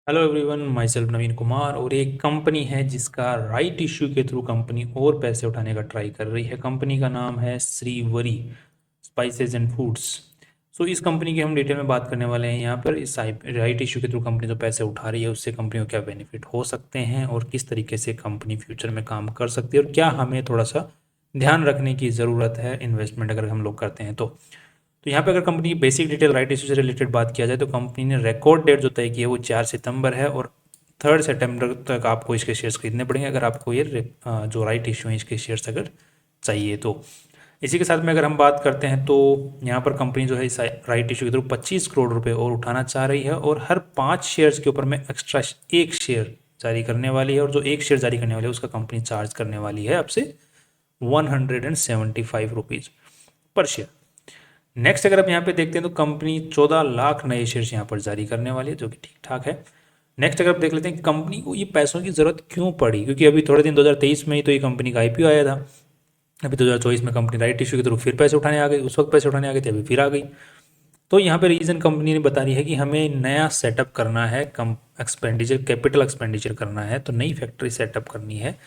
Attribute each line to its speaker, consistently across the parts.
Speaker 1: Hello everyone, my self नवीन कुमार। और एक company है जिसका राइट इश्यू के थ्रू कंपनी और पैसे उठाने का ट्राई कर रही है। कंपनी का नाम है श्रीवरी स्पाइसेस एंड फूड्स। सो इस कंपनी की हम डिटेल में बात करने वाले हैं यहाँ पर। इस राइट इश्यू के थ्रू कंपनी जो पैसे उठा रही है उससे कंपनी को क्या बेनिफिट हो सकते हैं और किस तरीके से कंपनी फ्यूचर में काम कर सकती है और क्या हमें थोड़ा सा ध्यान रखने की ज़रूरत है इन्वेस्टमेंट अगर हम लोग करते हैं तो यहाँ पे अगर कंपनी की बेसिक डिटेल राइट इशू से रिलेटेड बात किया जाए तो कंपनी ने रिकॉर्ड डेट जो तय की है वो 4 सितंबर है और 3 सितंबर तक आपको इसके शेयर्स खरीदने पड़ेंगे अगर आपको ये जो राइट इशू है इसके शेयर्स अगर चाहिए तो। इसी के साथ में अगर हम बात करते हैं तो यहाँ पर कंपनी जो है इस राइट इशू के थ्रू 25 करोड़ रुपए और उठाना चाह रही है और हर 5 शेयर्स के ऊपर में एक्स्ट्रा 1 शेयर जारी करने वाली है और जो 1 शेयर जारी करने वाली है उसका कंपनी चार्ज करने वाली है आपसे 175 रुपीज़ पर शेयर। नेक्स्ट अगर आप यहाँ पे देखते हैं तो कंपनी 14 लाख नए शेयर्स यहाँ पर जारी करने वाली है जो कि ठीक ठाक है। नेक्स्ट अगर आप देख लेते हैं कंपनी को ये पैसों की ज़रूरत क्यों पड़ी, क्योंकि अभी थोड़े दिन 2023 में ही तो ये कंपनी का आईपीओ आया था। अभी 2024 में कंपनी राइट इशू के थ्रू फिर पैसे उठाने आ गई, उस वक्त पैसे उठाने आ गए थे, अभी फिर आ गई। तो यहाँ पे रीज़न कंपनी ने बता रही है कि हमें नया सेटअप करना है, कम एक्सपेंडिचर कैपिटल एक्सपेंडिचर करना है, तो नई फैक्ट्री सेटअप करनी है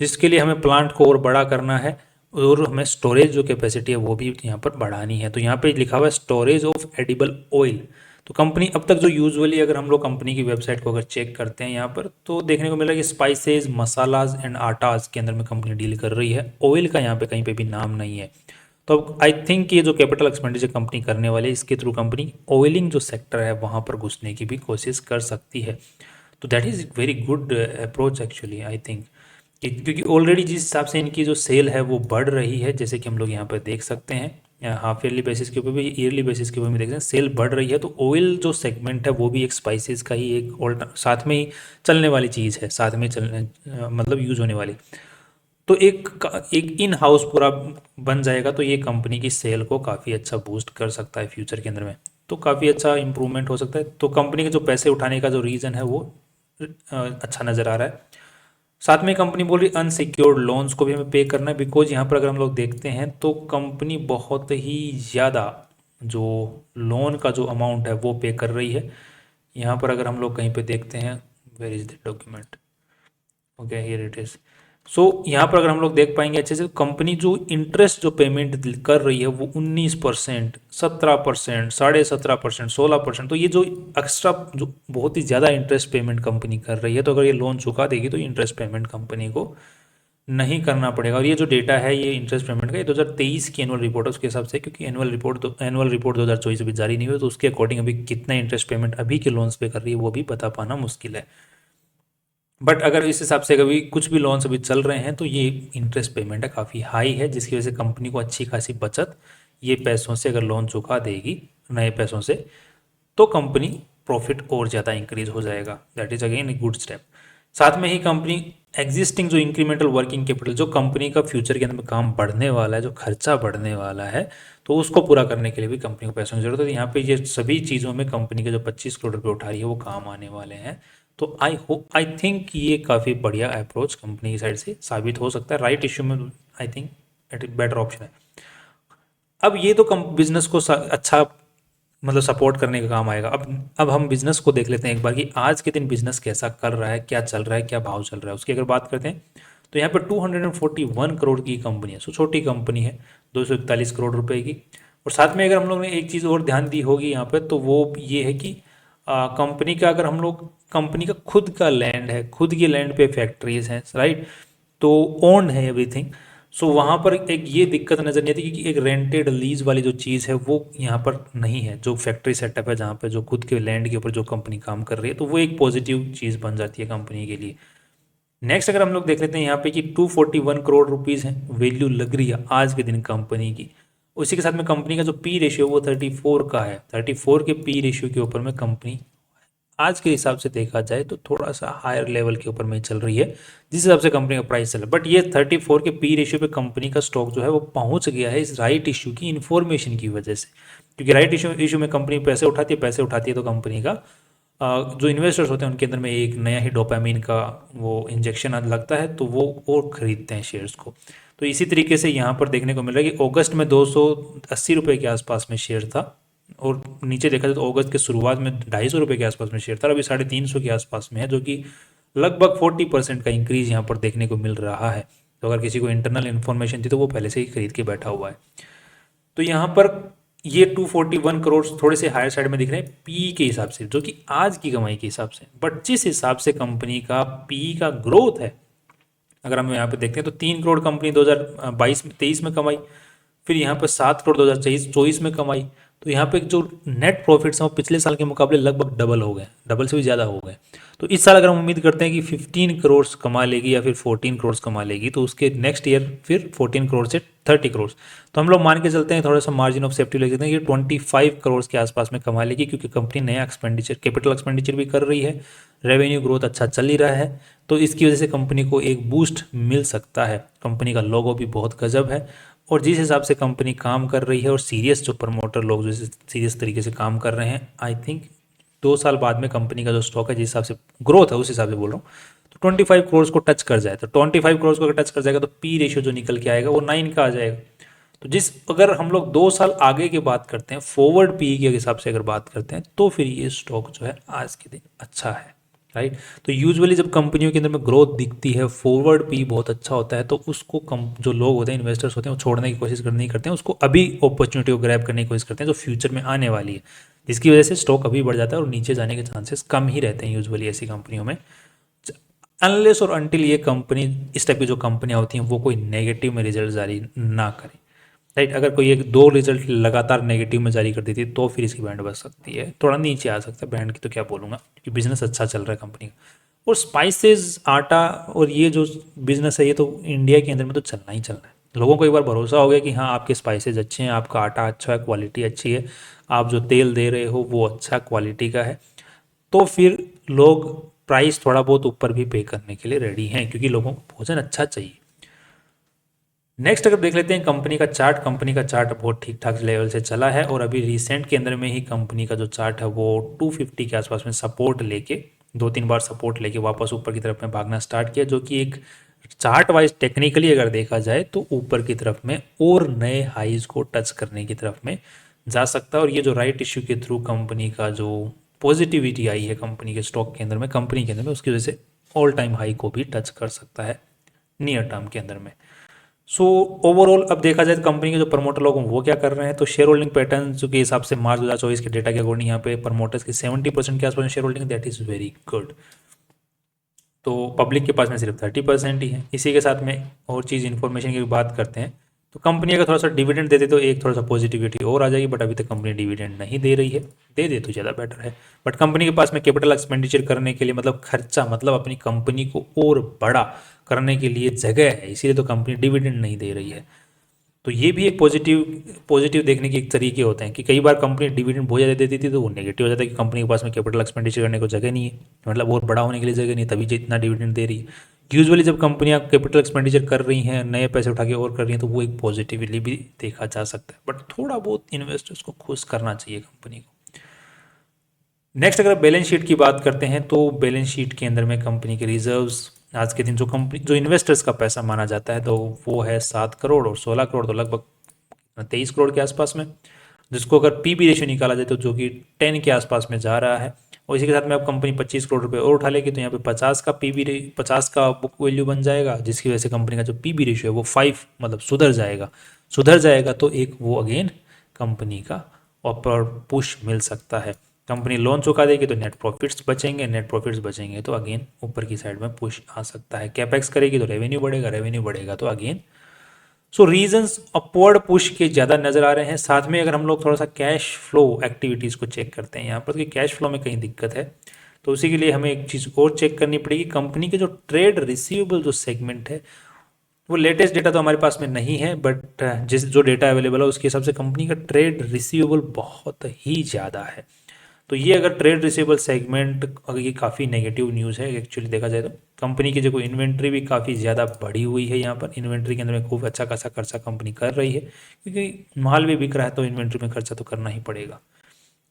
Speaker 1: जिसके लिए हमें प्लांट को और बड़ा करना है और हमें स्टोरेज जो कैपेसिटी है वो भी यहाँ पर बढ़ानी है। तो यहाँ पे लिखा हुआ है स्टोरेज ऑफ एडिबल ऑयल। तो कंपनी अब तक जो यूजुअली अगर हम लोग कंपनी की वेबसाइट को अगर चेक करते हैं यहाँ पर तो देखने को मिला कि स्पाइसेस मसालाज एंड आटाज के अंदर में कंपनी डील कर रही है, ऑयल का यहाँ पे कहीं पे भी नाम नहीं है। तो अब आई थिंक ये जो कैपिटल एक्सपेंडिचर कंपनी करने वाली है इसके थ्रू कंपनी ऑयलिंग जो सेक्टर है वहाँ पर घुसने की भी कोशिश कर सकती है। तो that is very good approach actually I think, क्योंकि ऑलरेडी जिस हिसाब से इनकी जो सेल है वो बढ़ रही है, जैसे कि हम लोग यहाँ पर देख सकते हैं हाफ ईयरली बेसिस के ऊपर भी ईयरली बेसिस के ऊपर भी देख सकते हैं सेल बढ़ रही है। तो ऑयल जो सेगमेंट है वो भी एक स्पाइसेस का ही एक साथ में ही चलने वाली चीज़ है, साथ में चलने मतलब यूज होने वाली। तो एक इन हाउस पूरा बन जाएगा तो ये कंपनी की सेल को काफ़ी अच्छा बूस्ट कर सकता है फ्यूचर के अंदर में, तो काफ़ी अच्छा इंप्रूवमेंट हो सकता है। तो कंपनी के जो पैसे उठाने का जो रीज़न है वो अच्छा नज़र आ रहा है। साथ में कंपनी बोल रही अनसिक्योर्ड लोन्स को भी हमें पे करना है, बिकॉज यहाँ पर अगर हम लोग देखते हैं तो कंपनी बहुत ही ज़्यादा जो लोन का जो अमाउंट है वो पे कर रही है। यहाँ पर अगर हम लोग कहीं पे देखते हैं where is the document, okay here it is. So यहाँ पर अगर हम लोग देख पाएंगे अच्छे से कंपनी जो इंटरेस्ट जो पेमेंट कर रही है वो 19%, 17%, 17.5%, 16%। तो ये जो एक्स्ट्रा जो बहुत ही ज़्यादा इंटरेस्ट पेमेंट कंपनी कर रही है, तो अगर ये लोन चुका देगी तो इंटरेस्ट पेमेंट कंपनी को नहीं करना पड़ेगा। और ये जो डेटा है ये इंटरेस्ट पेमेंट का, ये 2023 की एनुअल रिपोर्ट है उसके हिसाब से, क्योंकि एनुअल रिपोर्ट 2024 अभी जारी नहीं हुई, तो उसके अकॉर्डिंग अभी कितना इंटरेस्ट पेमेंट अभी के लोन्स पे कर रही है वो भी बता पाना मुश्किल है। बट अगर इस हिसाब से कभी कुछ भी लोन्स अभी चल रहे हैं तो ये इंटरेस्ट पेमेंट है काफ़ी हाई है, जिसकी वजह से कंपनी को अच्छी खासी बचत ये पैसों से अगर लोन चुका देगी नए पैसों से तो कंपनी प्रॉफिट और ज़्यादा इंक्रीज हो जाएगा। That is again a good step. साथ में ही कंपनी एग्जिस्टिंग जो इंक्रीमेंटल वर्किंग कैपिटल जो कंपनी का फ्यूचर के अंदर में काम बढ़ने वाला है, जो खर्चा बढ़ने वाला है, तो उसको पूरा करने के लिए भी कंपनी को पैसों की जरूरत है। यहाँ पे ये सभी चीज़ों में कंपनी के जो 25 करोड़ रुपये उठा रही है वो काम आने वाले हैं। तो आई थिंक ये काफ़ी बढ़िया अप्रोच कंपनी की साइड से साबित हो सकता है। राइट इश्यू में I think it better option है। अब ये तो कम बिजनेस को अच्छा मतलब सपोर्ट करने का काम आएगा। अब हम बिजनेस को देख लेते हैं एक बार कि आज के दिन बिजनेस कैसा कर रहा है, क्या चल रहा है, क्या भाव चल रहा है, उसकी अगर बात करते हैं तो यहाँ पर 241 करोड़ की कंपनी है। सो छोटी कंपनी है, 241 करोड़ रुपए की। और साथ में अगर हम लोग ने एक चीज़ और ध्यान दी होगी यहाँ पर तो वो ये है कि कंपनी का अगर हम लोग कंपनी का खुद का लैंड है, खुद की लैंड पे फैक्ट्रीज हैं, राइट, तो ओन्ड है एवरीथिंग। सो वहाँ पर एक ये दिक्कत नज़र नहीं आती क्योंकि एक रेंटेड लीज वाली जो चीज़ है वो यहाँ पर नहीं है। जो फैक्ट्री सेटअप है जहाँ पे जो खुद के लैंड के ऊपर जो कंपनी काम कर रही है तो वो एक पॉजिटिव चीज़ बन जाती है कंपनी के लिए। नेक्स्ट अगर हम लोग देख लेते हैं यहाँ पे कि 241 करोड़ रुपीज़ है वैल्यू लग रही है आज के दिन कंपनी की। उसी के साथ में कंपनी का जो पी रेशियो वो 34 का है। 34 के पी रेशियो के ऊपर में कंपनी आज के हिसाब से देखा जाए तो थोड़ा सा हायर लेवल के ऊपर में चल रही है जिस हिसाब से कंपनी का प्राइस चल रहा है। बट ये 34 के पी रेशियो पे कंपनी का स्टॉक जो है वो पहुंच गया है इस राइट इशू की इन्फॉर्मेशन की वजह से। क्योंकि राइट इशू में कंपनी पैसे उठाती है तो कंपनी का जो इन्वेस्टर्स होते हैं उनके अंदर में एक नया ही डोपामिन का वो इंजेक्शन लगता है तो वो और खरीदते हैं शेयर्स को। तो इसी तरीके से यहाँ पर देखने को मिल रहा है कि अगस्त में 280 रुपये के आसपास में शेयर था और नीचे देखा जाए तो अगस्त के शुरुआत में 250 रुपये के आसपास में शेयर था, अभी 350 के आसपास में है, जो कि लगभग 40% का इंक्रीज यहाँ पर देखने को मिल रहा है। तो अगर किसी को इंटरनल इन्फॉर्मेशन थी तो वो पहले से ही खरीद के बैठा हुआ है। तो यहाँ पर ये 241 करोड़ थोड़े से हायर साइड में दिख रहे हैं पी के हिसाब से, जो कि आज की कमाई के हिसाब से, बट जिस हिसाब से कंपनी का पी का ग्रोथ है, अगर हम यहाँ पे देखते हैं तो 3 करोड़ कंपनी 2022-23 में कमाई, फिर यहाँ पे 7 करोड़ 2023-24 में कमाई। तो यहाँ पे जो नेट प्रॉफिट्स हैं वो पिछले साल के मुकाबले लगभग डबल हो गए, डबल से भी ज़्यादा हो गए। तो इस साल अगर हम उम्मीद करते हैं कि 15 करोड़ कमा लेगी या फिर 14 करोड़ कमा लेगी, तो उसके नेक्स्ट ईयर फिर 14 करोड़ से 30 करोड़, तो हम लोग मान के चलते हैं, थोड़ा सा मार्जिन ऑफ सेफ्टी ले सकते हैं कि 25 करोड़ के आसपास में कमा लेगी, क्योंकि कंपनी नया एक्सपेंडिचर कैपिटल एक्सपेंडिचर भी कर रही है, रेवेन्यू ग्रोथ अच्छा चल ही रहा है। तो इसकी वजह से कंपनी को एक बूस्ट मिल सकता है। कंपनी का लोगो भी बहुत गजब है, और जिस हिसाब से कंपनी काम कर रही है और सीरियस जो प्रमोटर लोग जो सीरियस तरीके से काम कर रहे हैं, आई थिंक 2 साल बाद में कंपनी का जो स्टॉक है जिस हिसाब से ग्रोथ है उस हिसाब से बोल रहा हूँ, तो 25 करोड़ को टच कर जाए, तो 25 करोड़ को अगर टच कर जाएगा तो पी रेशियो जो निकल के आएगा वो 9 का आ जाएगा। तो जिस अगर हम लोग 2 साल आगे की बात करते हैं, फॉरवर्ड पी के हिसाब से अगर बात करते हैं, तो फिर ये स्टॉक जो है आज के दिन अच्छा है, राइट। तो यूजुअली जब कंपनियों के अंदर में ग्रोथ दिखती है, फॉरवर्ड पी बहुत अच्छा होता है, तो उसको जो लोग होते हैं, इन्वेस्टर्स होते हैं, वो छोड़ने की कोशिश नहीं करते हैं, उसको अभी अपॉर्चुनिटी को ग्रैब करने की कोशिश करते हैं जो फ्यूचर में आने वाली है, जिसकी वजह से स्टॉक अभी बढ़ जाता है और नीचे जाने के चांसेस कम ही रहते हैं यूजुअली ऐसी कंपनियों में, अनलेस और अनटिल ये कंपनी, इस टाइप की जो कंपनियां होती हैं वो कोई नेगेटिव में रिजल्ट जारी ना करे, राइट। अगर कोई एक दो रिजल्ट लगातार नेगेटिव में जारी कर देती है तो फिर इसकी बैंड बच सकती है, थोड़ा नीचे आ सकता है, बैंड की तो क्या बोलूँगा, क्योंकि बिजनेस अच्छा चल रहा है कंपनी का। और स्पाइसेस, आटा और ये जो बिजनेस है, ये तो इंडिया के अंदर में तो चलना ही चलना है। लोगों को एक बार भरोसा हो गया कि हाँ आपके स्पाइसेस अच्छे हैं, आपका आटा अच्छा है, क्वालिटी अच्छी है, आप जो तेल दे रहे हो वो अच्छा क्वालिटी का है, तो फिर लोग प्राइस थोड़ा बहुत ऊपर भी पे करने के लिए रेडी हैं, क्योंकि लोगों को भोजन अच्छा चाहिए। नेक्स्ट अगर देख लेते हैं कंपनी का चार्ट, कंपनी का चार्ट बहुत ठीक ठाक लेवल से चला है, और अभी रिसेंट के अंदर में ही कंपनी का जो चार्ट है वो 250 के आसपास में सपोर्ट लेके, 2-3 बार सपोर्ट लेके वापस ऊपर की तरफ में भागना स्टार्ट किया, जो कि एक चार्ट वाइज टेक्निकली अगर देखा जाए तो ऊपर की तरफ में और नए हाईज को टच करने की तरफ में जा सकता है। और ये जो राइट इश्यू के थ्रू कंपनी का जो पॉजिटिविटी आई है कंपनी के स्टॉक के अंदर में, कंपनी के अंदर में, उसकी वजह से ऑल टाइम हाई को भी टच कर सकता है नियर टर्म के अंदर में। सो ओवरऑल अब देखा जाए तो कंपनी के जो प्रमोटर लोग हैं वो क्या कर रहे हैं, तो शेयर होल्डिंग पैटर्न जो के हिसाब से मार्च 2024 के डेटा के अकॉर्डिंग यहाँ पे प्रमोटर्स की 70% के आसपास share holding, that is very good. तो पब्लिक के पास में सिर्फ 30% ही है। इसी के साथ में और चीज़ इन्फॉर्मेशन की बात करते हैं, तो कंपनी अगर थोड़ा सा डिविडेंड दे दे तो एक थोड़ा सा पॉजिटिविटी और आ जाएगी, बट अभी तक कंपनी डिविडेंड नहीं दे रही है, दे दे तो ज़्यादा बेटर है। बट कंपनी के पास में कैपिटल एक्सपेंडिचर करने के लिए, मतलब खर्चा, मतलब अपनी कंपनी को और बड़ा करने के लिए जगह है, इसीलिए तो कंपनी डिविडेंड नहीं दे रही है। तो ये भी एक पॉजिटिव देखने के एक तरीके होते हैं कि कई बार कंपनी डिविडेंड बहुत ज़्यादा देती थी तो वो नेगेटिव हो जाता है कि कंपनी के पास में कैपिटल एक्सपेंडिचर करने को जगह नहीं है, मतलब और बड़ा होने के लिए जगह नहीं है, तभी जितना डिविडेंड दे रही है। यूजुअली जब कंपनियां कैपिटल एक्सपेंडिचर कर रही हैं, नए पैसे उठा के और कर रही हैं, तो वो एक पॉजिटिवली भी देखा जा सकता है, बट थोड़ा बहुत इन्वेस्टर्स को खुश करना चाहिए कंपनी को। नेक्स्ट अगर बैलेंस शीट की बात करते हैं, तो बैलेंस शीट के अंदर में कंपनी के रिजर्व्स आज के दिन जो इन्वेस्टर्स का पैसा माना जाता है, तो वो है 7 करोड़ और 16 करोड़, तो लगभग 23 करोड़ के आसपास में, जिसको अगर पीबी रेशियो निकाला जाए तो जो कि 10 के आसपास में जा रहा है। और इसी के साथ में अब कंपनी 25 करोड़ रुपए और उठा लेगी, तो यहाँ पे 50 का बुक वैल्यू बन जाएगा, जिसकी वजह से कंपनी का जो पीबी रेशियो है वो 5 मतलब सुधर जाएगा, तो एक वो अगेन कंपनी का ऊपर पुश मिल सकता है। कंपनी लोन चुका देगी तो नेट प्रॉफिट्स बचेंगे तो अगेन ऊपर की साइड में पुश आ सकता है। कैपेक्स करेगी तो रेवेन्यू बढ़ेगा तो अगेन, सो रीजंस अपवर्ड पुश के ज़्यादा नज़र आ रहे हैं। साथ में अगर हम लोग थोड़ा सा कैश फ्लो एक्टिविटीज़ को चेक करते हैं यहाँ पर, कि कैश फ्लो में कहीं दिक्कत है, तो उसी के लिए हमें एक चीज़ और चेक करनी पड़ेगी। कंपनी के जो ट्रेड रिसीवेबल जो सेगमेंट है, वो लेटेस्ट डेटा तो हमारे पास में नहीं है, बट जो डेटा अवेलेबल है उसके हिसाब से कंपनी का ट्रेड रिसीवेबल बहुत ही ज़्यादा है। तो ये अगर ट्रेड रिसीवेबल सेगमेंट, अगर ये काफ़ी नेगेटिव न्यूज़ है एक्चुअली देखा जाए तो। कंपनी की जो कोई इन्वेंट्री भी काफ़ी ज़्यादा बढ़ी हुई है, यहाँ पर इन्वेंट्री के अंदर में खूब अच्छा खासा खर्चा कंपनी कर रही है, क्योंकि माल भी बिक रहा है तो इन्वेंट्री में खर्चा तो करना ही पड़ेगा।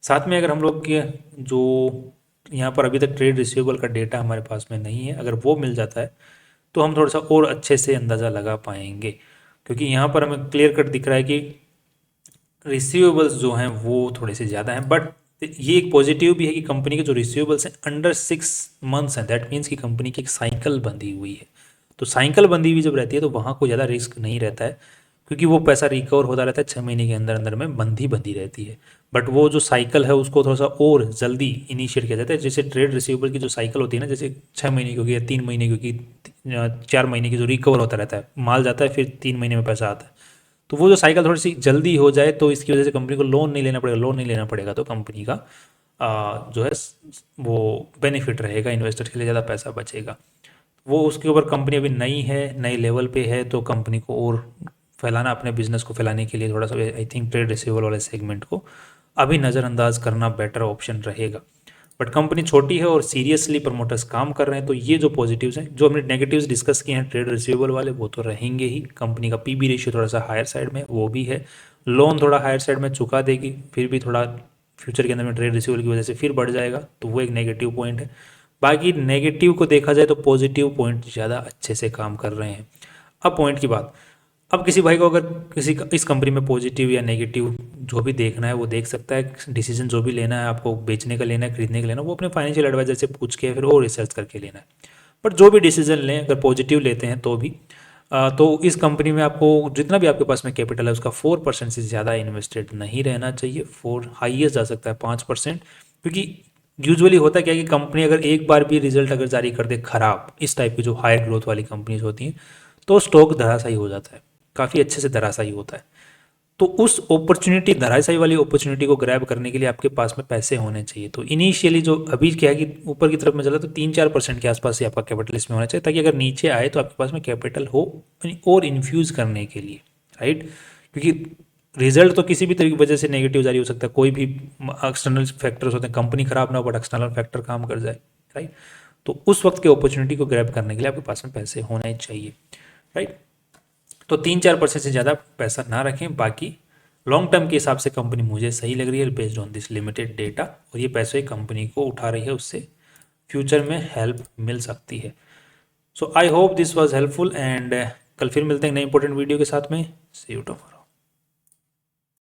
Speaker 1: साथ में अगर हम लोग के जो यहाँ पर अभी तक ट्रेड रिसीवेबल का डेटा हमारे पास में नहीं है, अगर वो मिल जाता है तो हम थोड़ा सा और अच्छे से अंदाज़ा लगा पाएंगे, क्योंकि यहाँ पर हमें क्लियर कट दिख रहा है कि रिसीवेबल्स जो हैं वो थोड़े से ज़्यादा हैं, बट ये एक पॉजिटिव भी है कि कंपनी के जो रिसीवेबल्स हैं अंडर 6 मंथ्स हैं, दैट मीन्स कि कंपनी की एक साइकिल बंधी हुई है। तो साइकिल बंधी हुई जब रहती है तो वहाँ कोई ज़्यादा रिस्क नहीं रहता है, क्योंकि वो पैसा रिकवर होता रहता है 6 महीने के अंदर अंदर में, बंधी रहती है। बट वो जो साइकिल है उसको थोड़ा सा और जल्दी इनिशिएट किया जाता है। जैसे ट्रेड रिसीवेबल की जो साइकिल होती है ना, जैसे 6 महीने की होगी या 3 महीने की होगी, 4 महीने की, जो रिकवर होता रहता है, माल जाता है फिर 3 महीने में पैसा आता है। तो वो जो साइकिल थोड़ी सी जल्दी हो जाए तो इसकी वजह से कंपनी को लोन नहीं लेना पड़ेगा। लोन नहीं लेना पड़ेगा तो कंपनी का जो है वो बेनिफिट रहेगा, इन्वेस्टर के लिए ज़्यादा पैसा बचेगा। वो उसके ऊपर कंपनी अभी नई है, नई लेवल पे है, तो कंपनी को और फैलाना, अपने बिजनेस को फैलाने के लिए थोड़ा सा आई थिंक ट्रेड रिसीवेबल वाले सेगमेंट को अभी नज़रअंदाज करना बेटर ऑप्शन रहेगा। बट कंपनी छोटी है और सीरियसली प्रमोटर्स काम कर रहे हैं, तो ये जो पॉजिटिव्स हैं, जो हमने नेगेटिव्स डिस्कस किए हैं ट्रेड रिसीवेबल वाले, वो तो रहेंगे ही। कंपनी का पीबी रेशियो थोड़ा सा हायर साइड में वो भी है, लोन थोड़ा हायर साइड में चुका देगी, फिर भी थोड़ा फ्यूचर के अंदर में ट्रेड रिसीवेबल की वजह से फिर बढ़ जाएगा, तो वो एक नेगेटिव पॉइंट है। बाकी नेगेटिव को देखा जाए तो पॉजिटिव पॉइंट ज़्यादा अच्छे से काम कर रहे हैं। अब पॉइंट की बात, अब किसी भाई को अगर किसी इस कंपनी में पॉजिटिव या नेगेटिव जो भी देखना है वो देख सकता है। डिसीजन जो भी लेना है, आपको बेचने का लेना है, खरीदने का लेना है, वो अपने फाइनेंशियल एडवाइजर से पूछ के फिर वो रिसर्च करके लेना है। बट जो भी डिसीजन लें, अगर पॉजिटिव लेते हैं तो भी तो इस कंपनी में आपको जितना भी आपके पास में कैपिटल है उसका 4% से ज़्यादा इन्वेस्टेड नहीं रहना चाहिए। 4 हाईएस्ट जा सकता है 5%, क्योंकि यूजुअली होता क्या है कि कंपनी अगर एक बार भी रिजल्ट अगर जारी कर दे खराब, इस टाइप की जो हायर ग्रोथ वाली कंपनीज होती हैं, तो स्टॉक धराशायी हो जाता है, काफ़ी अच्छे से धराशायी होता है। तो उस अपॉर्चुनिटी, धराशायी वाली अपॉर्चुनिटी को ग्रैब करने के लिए आपके पास में पैसे होने चाहिए। तो इनिशियली जो अभी क्या है कि ऊपर की तरफ में चला तो 3-4% के आसपास ही आपका कैपिटल इसमें होना चाहिए, ताकि अगर नीचे आए तो आपके पास में कैपिटल हो और इन्फ्यूज करने के लिए, राइट। क्योंकि रिजल्ट तो किसी भी तरीके की वजह से नेगेटिव जारी हो सकता है, कोई भी एक्सटर्नल फैक्टर्स होते हैं, कंपनी खराब ना हो बट एक्सटर्नल फैक्टर काम कर जाए, राइट। तो उस वक्त की अपॉर्चुनिटी को ग्रैब करने के लिए आपके पास में पैसे होने चाहिए, राइट। तो 3-4% से ज़्यादा पैसा ना रखें। बाकी लॉन्ग टर्म के हिसाब से कंपनी मुझे सही लग रही है based on this limited data, और ये पैसे कंपनी को उठा रही है, उससे फ्यूचर में हेल्प मिल सकती है। So I hope this was helpful, and कल फिर मिलते हैं नए इंपॉर्टेंट वीडियो के साथ में। सी यू टुमारो।